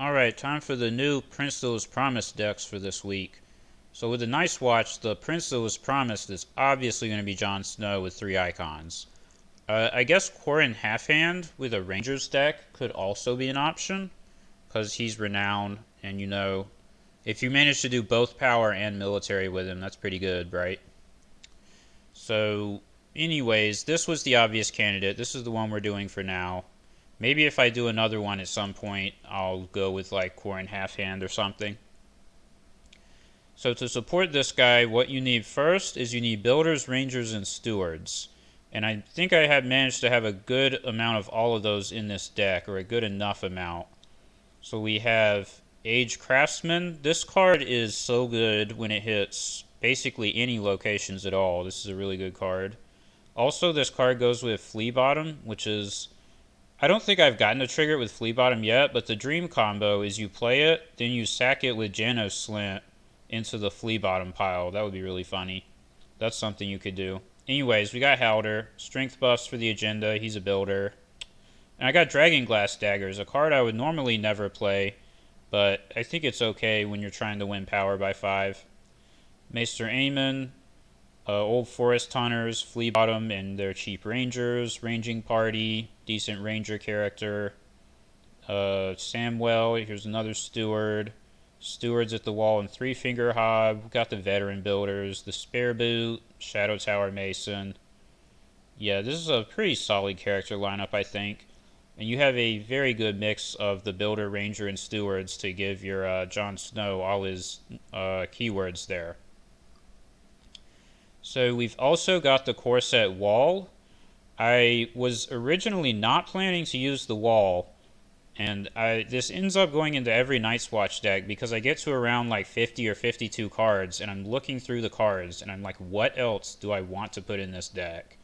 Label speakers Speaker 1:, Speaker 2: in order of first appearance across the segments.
Speaker 1: Alright, time for the new Prince that was promised decks for this week. So with the Nice Watch, the Prince that was promised is obviously going to be Jon Snow with 3 icons. I guess Quarren Halfhand with a Rangers deck could also be an option, because he's renowned, and if you manage to do both power and military with him, that's pretty good, right? So, anyways, this was the obvious candidate. This is the one we're doing for now. Maybe if I do another one at some point, I'll go with like Quarren Halfhand or something. So to support this guy, what you need first is you need builders, rangers, and stewards. And I think I have managed to have a good amount of all of those in this deck, or a good enough amount. So we have Age Craftsman. This card is so good when it hits basically any locations at all. This is a really good card. Also, this card goes with Flea Bottom, which is... I don't think I've gotten to trigger it with Flea Bottom yet, but the dream combo is you play it, then you sack it with Janos Slint into the Flea Bottom pile. That would be really funny. That's something you could do. Anyways, we got Halder. Strength buffs for the agenda. He's a builder. And I got Dragon Glass Daggers, a card I would normally never play, but I think it's okay when you're trying to win power by 5. Maester Aemon. Old Forest Hunters, Flea Bottom, and their cheap Rangers, Ranging Party, decent Ranger character. Samwell, here's another Steward. Stewards at the wall and Three Finger Hob. We've got the Veteran Builders, the Spare Boot, Shadow Tower Mason. Yeah, this is a pretty solid character lineup, I think. And you have a very good mix of the Builder, Ranger, and Stewards to give your Jon Snow all his keywords there. So we've also got the core set Wall. I was originally not planning to use the Wall, and this ends up going into every Night's Watch deck because I get to around like 50 or 52 cards, and I'm looking through the cards, and I'm like, what else do I want to put in this deck?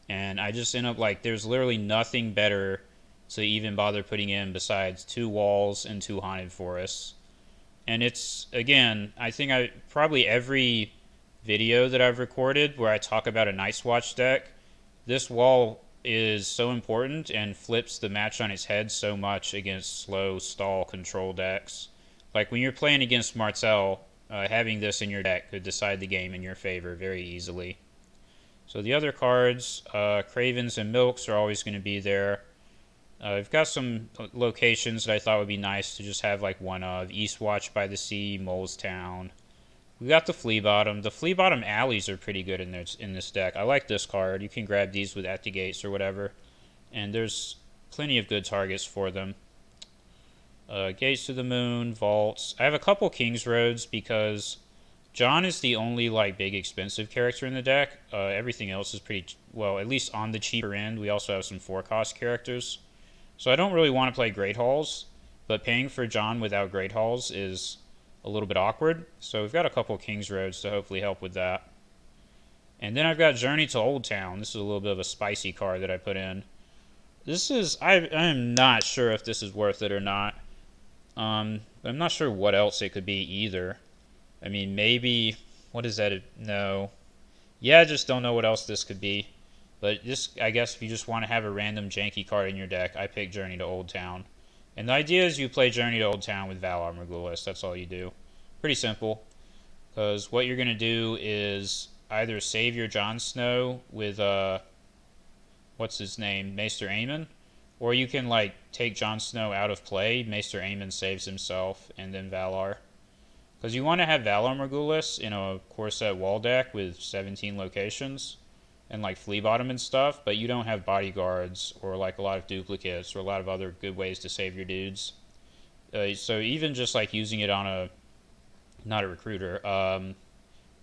Speaker 1: And I just end up like, there's literally nothing better to even bother putting in besides 2 Walls and 2 Haunted Forests. And it's, again, I think probably every video that I've recorded where I talk about a Night's Watch deck, this Wall is so important and flips the match on its head so much against slow stall control decks. Like when you're playing against Martel, having this in your deck could decide the game in your favor very easily. So the other cards, Cravens and Milks, are always going to be there. I've got some locations that I thought would be nice to just have like one of. Eastwatch by the Sea, Mole's Town. We got the Flea Bottom. The Flea Bottom alleys are pretty good in this deck. I like this card. You can grab these with At the Gates or whatever. And there's plenty of good targets for them. Gates to the Moon, Vaults. I have a couple King's Roads because Jon is the only like big expensive character in the deck. Everything else is pretty, well, at least on the cheaper end. We also have some 4-cost characters. So I don't really want to play Great Halls, but paying for Jon without Great Halls is a little bit awkward, so we've got a couple King's Roads to hopefully help with that. And then I've got Journey to Old Town. This is a little bit of a spicy card that I put in. This is, I am not sure if this is worth it or not. I'm not sure what else it could be either. I mean, maybe, what is that? No. Yeah, I just don't know what else this could be. But this, I guess if you just want to have a random janky card in your deck, I pick Journey to Old Town. And the idea is you play Journey to Old Town with Valar Morghulis. That's all you do. Pretty simple. Because what you're going to do is either save your Jon Snow with, what's his name, Maester Aemon. Or you can, like, take Jon Snow out of play. Maester Aemon saves himself, and then Valar. Because you want to have Valar Morghulis in a core set wall deck with 17 locations. And like Flea Bottom and stuff, but you don't have bodyguards or like a lot of duplicates or a lot of other good ways to save your dudes. So even just like using it on a, not a recruiter,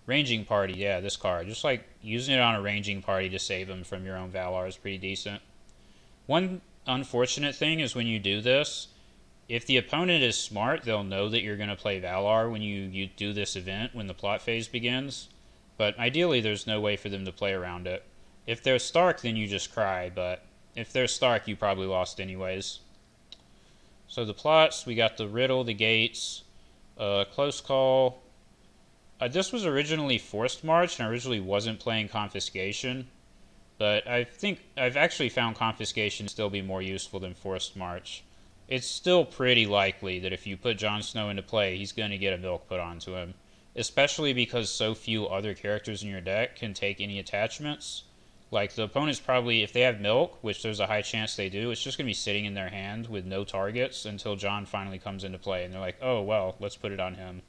Speaker 1: ranging party, yeah, this card. Just like using it on a ranging party to save them from your own Valar is pretty decent. One unfortunate thing is when you do this, if the opponent is smart, they'll know that you're going to play Valar when you do this event when the plot phase begins. But ideally, there's no way for them to play around it. If they're Stark, then you just cry, but if they're Stark, you probably lost anyways. So the plots, we got the Riddle, the Gates, Close Call. This was originally Forced March, and I originally wasn't playing Confiscation. But I think I've actually found Confiscation to still be more useful than Forced March. It's still pretty likely that if you put Jon Snow into play, he's going to get a milk put onto him. Especially because so few other characters in your deck can take any attachments. Like, the opponents probably, if they have milk, which there's a high chance they do, it's just going to be sitting in their hand with no targets until Jon finally comes into play. And they're like, oh, well, let's put it on him.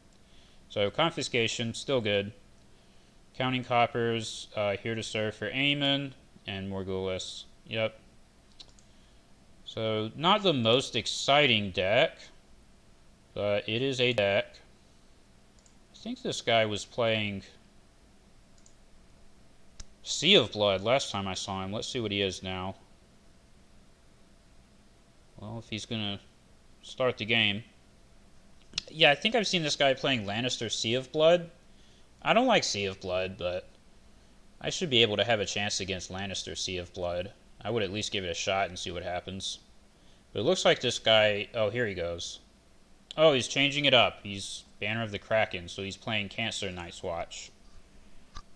Speaker 1: So, Confiscation, still good. Counting Coppers, here to serve for Aemon, and Morghulis. Yep. So, not the most exciting deck, but it is a deck. I think this guy was playing Sea of Blood last time I saw him. Let's see what he is now. Well, if he's going to start the game. Yeah, I think I've seen this guy playing Lannister Sea of Blood. I don't like Sea of Blood, but I should be able to have a chance against Lannister Sea of Blood. I would at least give it a shot and see what happens. But it looks like this guy... Oh, here he goes. Oh, he's changing it up. He's Banner of the Kraken, so he's playing Cancer Night's Watch.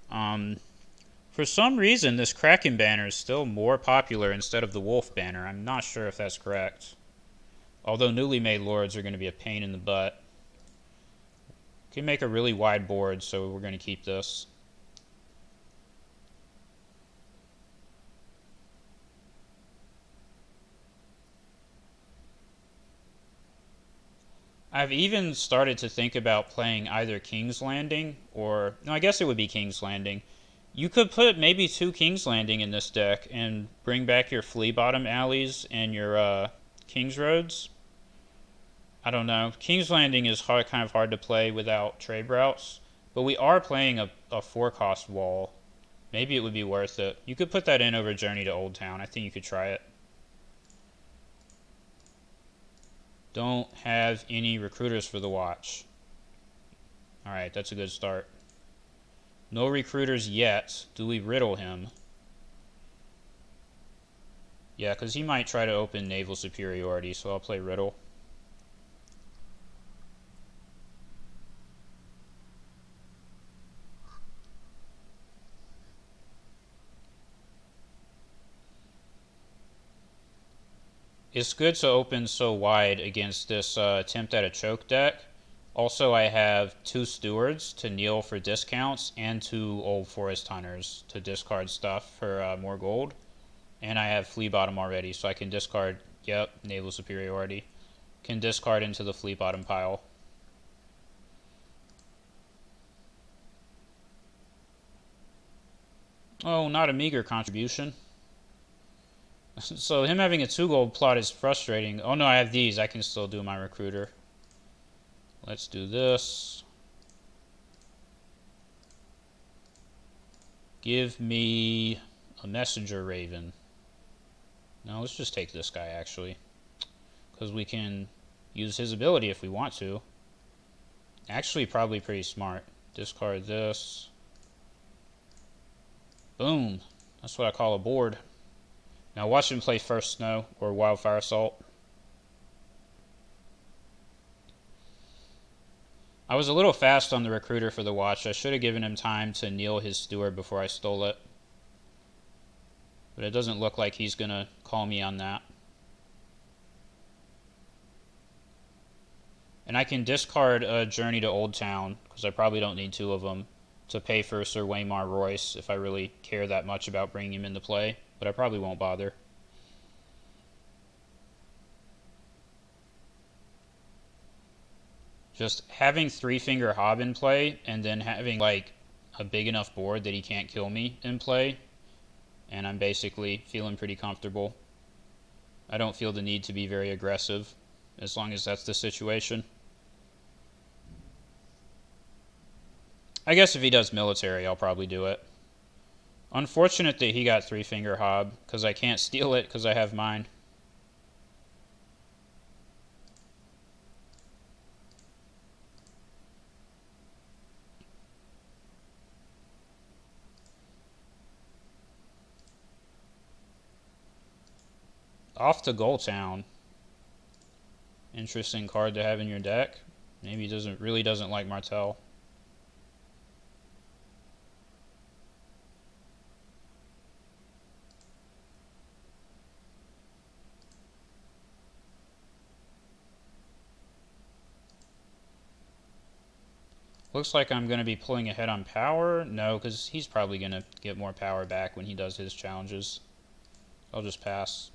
Speaker 1: For some reason, this Kraken banner is still more popular instead of the Wolf banner. I'm not sure if that's correct. Although newly made lords are going to be a pain in the butt. Can make a really wide board, so we're going to keep this. I've even started to think about playing either King's Landing or... No, I guess it would be King's Landing. You could put maybe 2 King's Landing in this deck and bring back your Flea Bottom alleys and your King's Roads. I don't know. King's Landing is kind of hard to play without trade routes, but we are playing a 4-cost wall. Maybe it would be worth it. You could put that in over Journey to Old Town. I think you could try it. Don't have any recruiters for the watch. Alright, that's a good start. No recruiters yet. Do we riddle him? Yeah, because he might try to open naval superiority, so I'll play riddle. It's good to open so wide against this attempt at a choke deck. Also, I have 2 stewards to kneel for discounts and 2 old forest hunters to discard stuff for more gold. And I have Flea Bottom already, so I can discard, yep, naval superiority. Can discard into the Flea Bottom pile. Oh, not a meager contribution. So him having a 2 gold plot is frustrating. Oh no, I have these. I can still do my recruiter. Let's do this. Give me a messenger raven. No, let's just take this guy actually. Because we can use his ability if we want to. Actually, probably pretty smart. Discard this. Boom. That's what I call a board. Now watch him play First Snow or Wildfire Assault. I was a little fast on the recruiter for the watch. I should have given him time to kneel his steward before I stole it. But it doesn't look like he's going to call me on that. And I can discard a Journey to Old Town, because I probably don't need 2 of them, to pay for Sir Waymar Royce if I really care that much about bringing him into play. But I probably won't bother. Just having 3-finger Hob in play, and then having like a big enough board that he can't kill me in play, and I'm basically feeling pretty comfortable. I don't feel the need to be very aggressive, as long as that's the situation. I guess if he does military, I'll probably do it. Unfortunate that he got 3-finger Hob, because I can't steal it because I have mine. Off to Goldtown. Interesting card to have in your deck. Maybe he really doesn't like Martell. Looks like I'm going to be pulling ahead on power. No, because he's probably going to get more power back when he does his challenges. I'll just pass.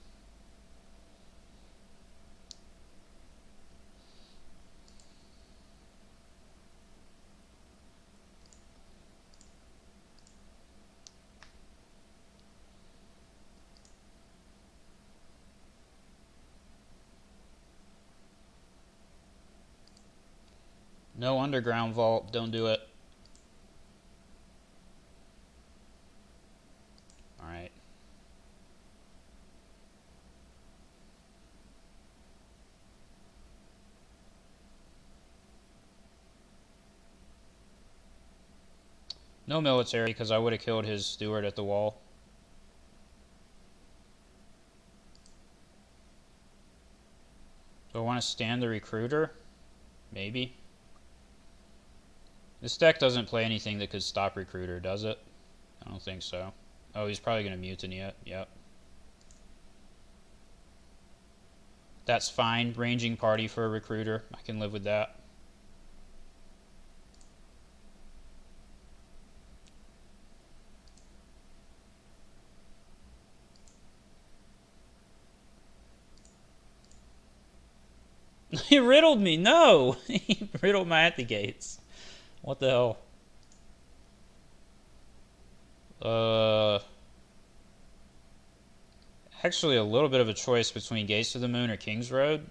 Speaker 1: No underground vault. Don't do it. Alright. No military, because I would have killed his steward at the wall. Do I want to stand the recruiter? Maybe. This deck doesn't play anything that could stop recruiter, does it? I don't think so. Oh, he's probably going to mutiny it. Yep. That's fine. Ranging party for a recruiter. I can live with that. He riddled me. No! He riddled my at the gates. What the hell? Actually a little bit of a choice between Gates of the Moon or King's Road.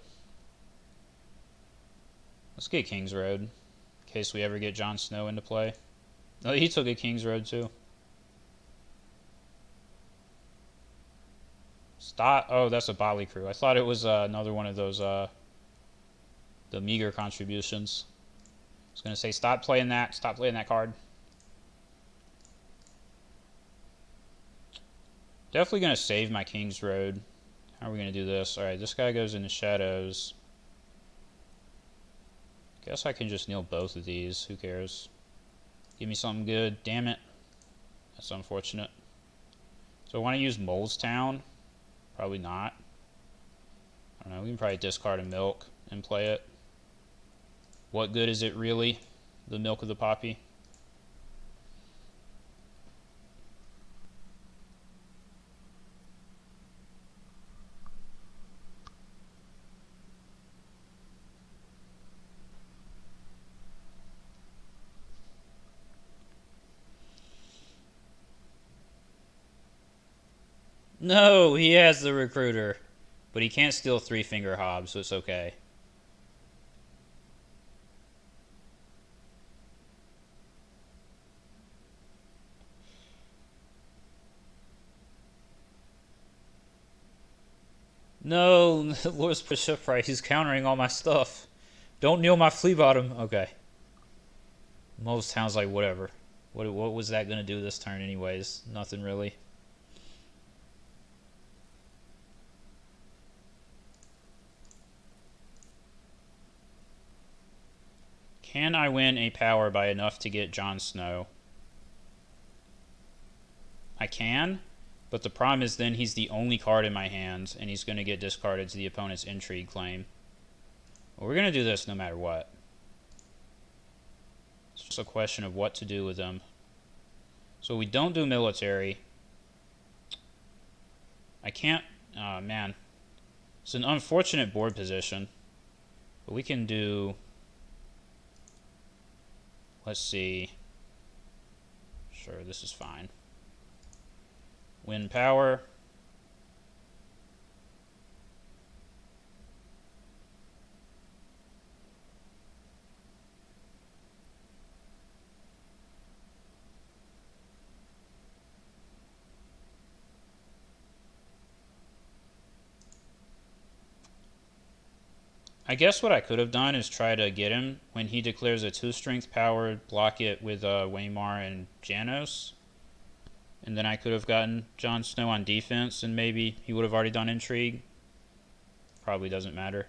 Speaker 1: Let's get King's Road, in case we ever get Jon Snow into play. Oh, he took a King's Road too. Stop. Oh, that's a Botley crew. I thought it was another one of those, the meager contributions. I was going to say, stop playing that. Stop playing that card. Definitely going to save my King's Road. How are we going to do this? Alright, this guy goes into shadows. Guess I can just kneel both of these. Who cares? Give me something good. Damn it. That's unfortunate. So I want to use Molestown. Probably not. I don't know. We can probably discard a milk and play it. What good is it really? The milk of the poppy. No, he has the recruiter. But he can't steal Three Finger Hob, so it's okay. No, Lord's Shipwright, he's countering all my stuff. Don't kneel my flea bottom. Okay. Most sounds like whatever. What was that gonna do this turn anyways? Nothing really. Can I win a power by enough to get Jon Snow? I can, but the problem is then he's the only card in my hands, and he's going to get discarded to the opponent's intrigue claim. Well, we're going to do this no matter what. It's just a question of what to do with them. So we don't do military. I can't... Oh, man. It's an unfortunate board position. But we can do... Let's see. Sure, this is fine. Win power. I guess what I could have done is try to get him when he declares a 2-strength power, block it with Waymar and Janos. And then I could have gotten Jon Snow on defense, and maybe he would have already done intrigue. Probably doesn't matter.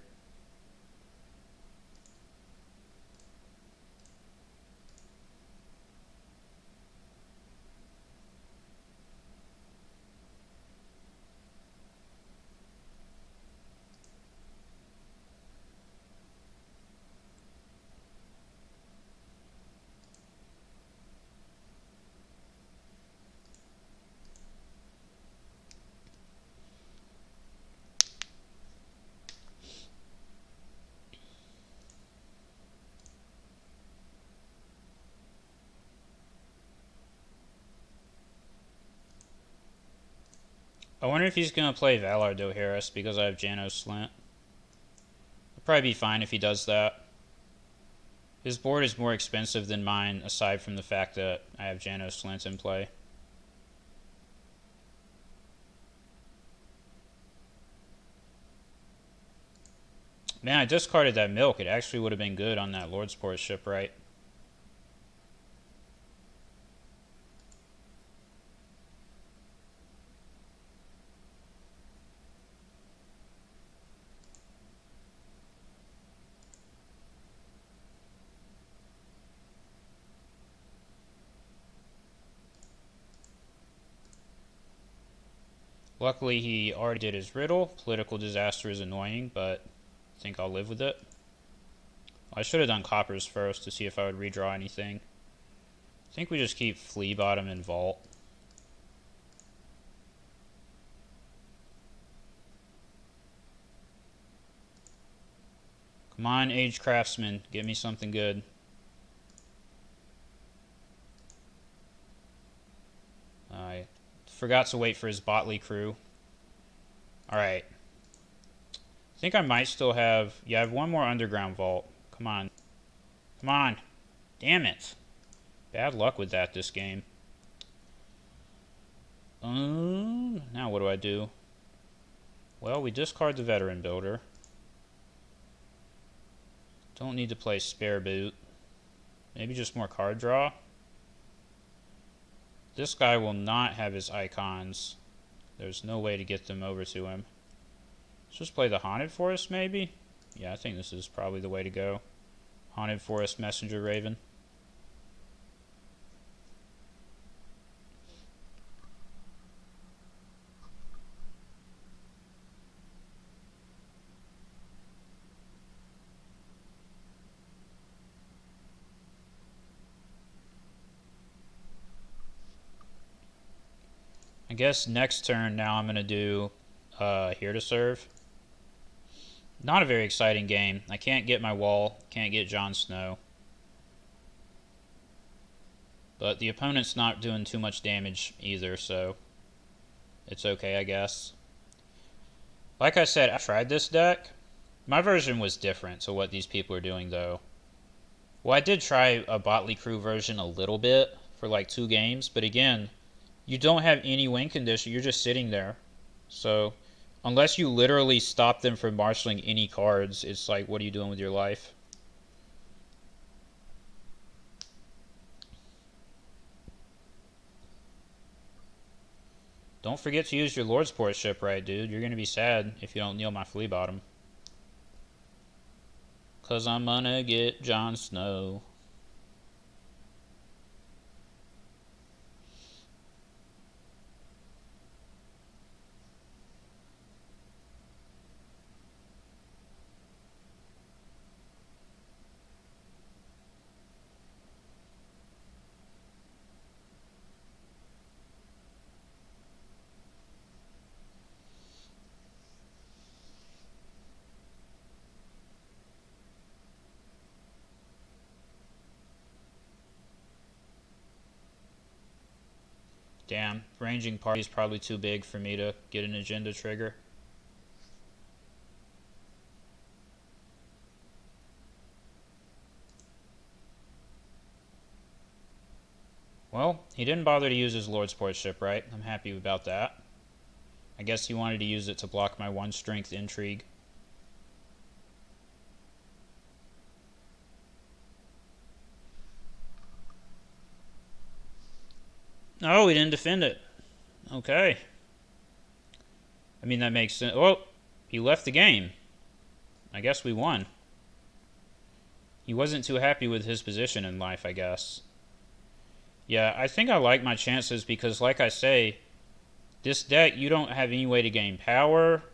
Speaker 1: I wonder if he's going to play Valar Dohaeris because I have Janos Slint. It'll probably be fine if he does that. His board is more expensive than mine, aside from the fact that I have Janos Slint in play. Man, I discarded that milk. It actually would have been good on that Lordsport shipwright. Luckily, he already did his riddle. Political disaster is annoying, but I think I'll live with it. I should have done coppers first to see if I would redraw anything. I think we just keep Flea Bottom and Vault. Come on, Age Craftsman. Get me something good. I forgot to wait for his Botley crew. Alright. I think I might still have... Yeah, I have one more underground vault. Come on. Come on. Damn it. Bad luck with that this game. Now what do I do? Well, we discard the Veteran Builder. Don't need to play Spare Boot. Maybe just more card draw. This guy will not have his icons. There's no way to get them over to him. Let's just play the Haunted Forest, maybe? Yeah, I think this is probably the way to go. Haunted Forest Messenger Raven. I guess next turn now I'm going to do Here to Serve. Not a very exciting game. I can't get my wall. Can't get Jon Snow. But the opponent's not doing too much damage either, so it's okay, I guess. Like I said, I tried this deck. My version was different to what these people are doing, though. Well, I did try a Botley Crew version a little bit for like 2 games, but again, you don't have any win condition. You're just sitting there. So unless you literally stop them from marshaling any cards, it's like, what are you doing with your life? Don't forget to use your Lordsport shipwright, dude. You're going to be sad if you don't kneel my Flea Bottom. 'Cause I'm gonna get Jon Snow. Damn, ranging party is probably too big for me to get an agenda trigger. Well, he didn't bother to use his Lordsport shipwright. I'm happy about that. I guess he wanted to use it to block my 1 strength intrigue. Oh, he didn't defend it. Okay. I mean, that makes sense. Well, he left the game. I guess we won. He wasn't too happy with his position in life, I guess. Yeah, I think I like my chances because, like I say, this deck, you don't have any way to gain power.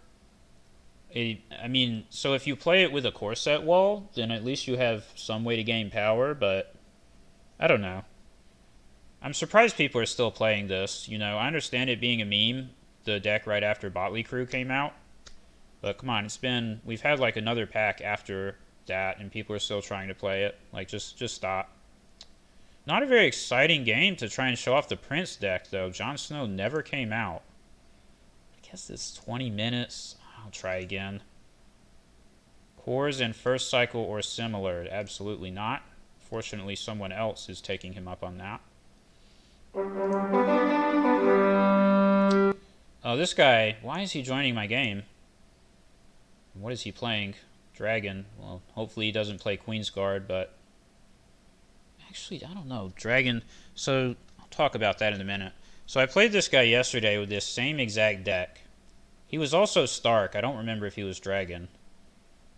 Speaker 1: I mean, so if you play it with a core set wall, then at least you have some way to gain power, but I don't know. I'm surprised people are still playing this. You know, I understand it being a meme, the deck right after Botley Crew came out. But come on, we've had like another pack after that, and people are still trying to play it. Like, just stop. Not a very exciting game to try and show off the Prince deck, though. Jon Snow never came out. guess it's 20 minutes. I'll try again. Cores in first cycle or similar? Absolutely not. Fortunately, someone else is taking him up on that. Oh, this guy, why is he joining my game? What is he playing? Dragon. Well, hopefully he doesn't play Queen's Guard, but actually, I don't know. Dragon. So, I'll talk about that in a minute. So, I played this guy yesterday with this same exact deck. He was also Stark. I don't remember if he was Dragon.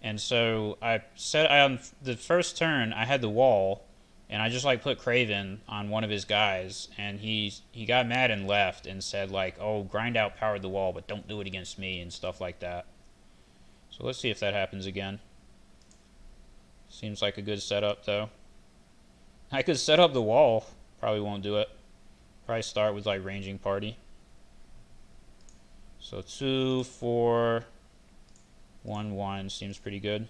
Speaker 1: And so, I said on the first turn, I had the wall, and I just like put Craven on one of his guys, and he got mad and left and said like, "Oh, grind out powered the wall, but don't do it against me," and stuff like that. So let's see if that happens again. Seems like a good setup though. I could set up the wall. Probably won't do it. Probably start with like ranging party. So 2, 4, 1, 1 seems pretty good.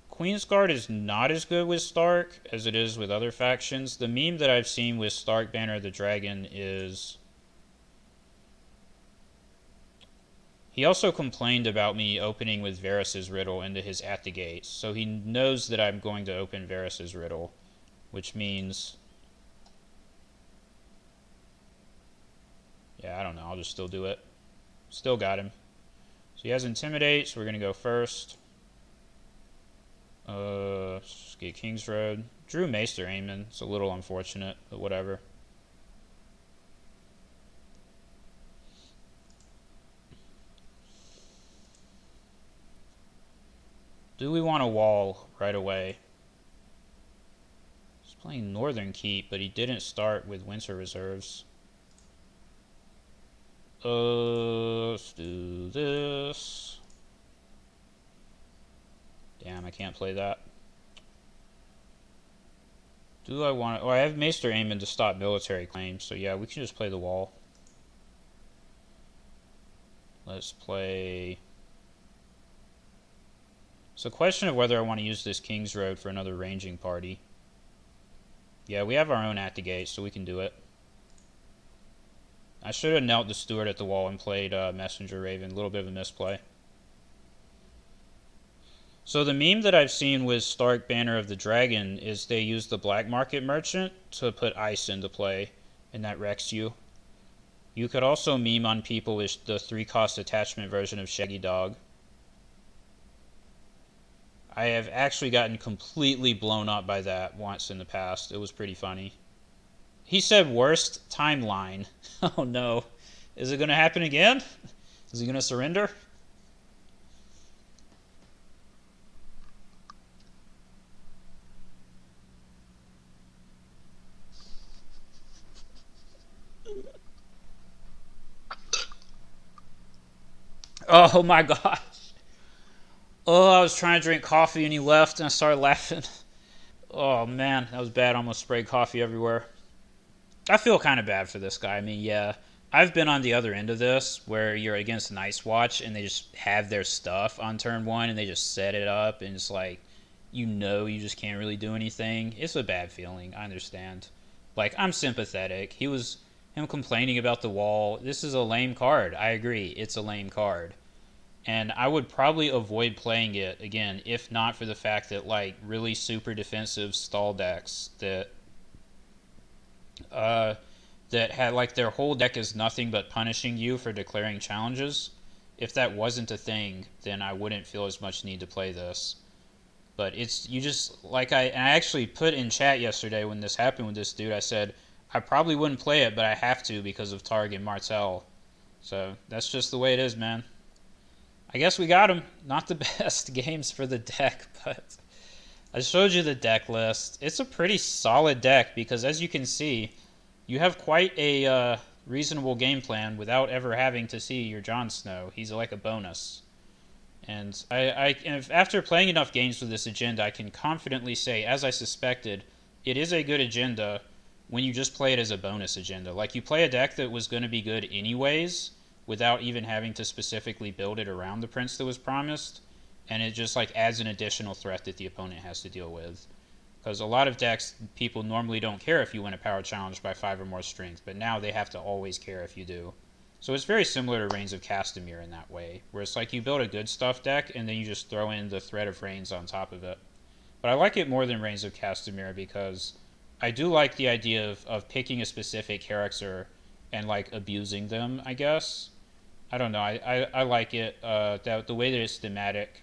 Speaker 1: Queen's Guard is not as good with Stark as it is with other factions. The meme that I've seen with Stark Banner of the Dragon is... He also complained about me opening with Varys' Riddle into his At the Gates, so he knows that I'm going to open Varys' Riddle, which means... Yeah, I don't know, I'll just still do it. Still got him. So he has Intimidate, so we're going to go first. Let's get King's Road. Drew Maester Aemon. It's a little unfortunate, but whatever. Do we want a wall right away? He's playing Northern Keep, but he didn't start with Winter Reserves. Let's do this. Damn, I can't play that. Do I want to... Oh, I have Maester Aemon to stop military claims, so yeah, we can just play the wall. Let's play... It's a question of whether I want to use this King's Road for another ranging party. Yeah, we have our own at the gate, so we can do it. I should have knelt the Steward at the wall and played Messenger Raven. A little bit of a misplay. So the meme that I've seen with Stark Banner of the Dragon is they use the Black Market Merchant to put ice into play, and that wrecks you. You could also meme on people with the 3-cost attachment version of Shaggy Dog. I have actually gotten completely blown up by that once in the past. It was pretty funny. He said worst timeline. Oh no. Is it going to happen again? Is he going to surrender? Oh my gosh. Oh, I was trying to drink coffee and he left and I started laughing. Oh man, that was bad. I almost sprayed coffee everywhere. I feel kind of bad for this guy. I mean, yeah, I've been on the other end of this where you're against Night's Watch and they just have their stuff on turn 1 and they just set it up and it's like, you just can't really do anything. It's a bad feeling. I understand. Like, I'm sympathetic. Him complaining about the wall. This is a lame card. I agree. It's a lame card. And I would probably avoid playing it again if not for the fact that like really super defensive stall decks that had like their whole deck is nothing but punishing you for declaring challenges. If that wasn't a thing, then I wouldn't feel as much need to play this. But it's you just like I actually put in chat yesterday when this happened with this dude. I said I probably wouldn't play it, but I have to because of Targ and Martel. So that's just the way it is, man. I guess we got him. Not the best games for the deck, but I showed you the deck list. It's a pretty solid deck because, as you can see, you have quite a reasonable game plan without ever having to see your Jon Snow. He's like a bonus. And after playing enough games with this agenda, I can confidently say, as I suspected, it is a good agenda when you just play it as a bonus agenda. Like, you play a deck that was going to be good anyways, without even having to specifically build it around the prince that was promised, and it just like adds an additional threat that the opponent has to deal with. Because a lot of decks, people normally don't care if you win a power challenge by 5 or more strength, but now they have to always care if you do. So it's very similar to Reigns of Castamere in that way, where it's like you build a good stuff deck and then you just throw in the threat of Reigns on top of it. But I like it more than Reigns of Castamere because I do like the idea of picking a specific character and like abusing them, I guess. I don't know. I like it. That the way that it's thematic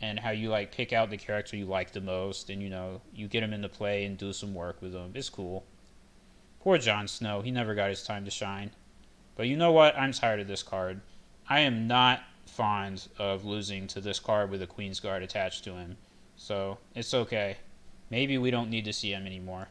Speaker 1: and how you like pick out the character you like the most and you get him into play and do some work with him. It's cool. Poor Jon Snow. He never got his time to shine. But you know what? I'm tired of this card. I am not fond of losing to this card with a Queen's Guard attached to him. So it's okay. Maybe we don't need to see him anymore.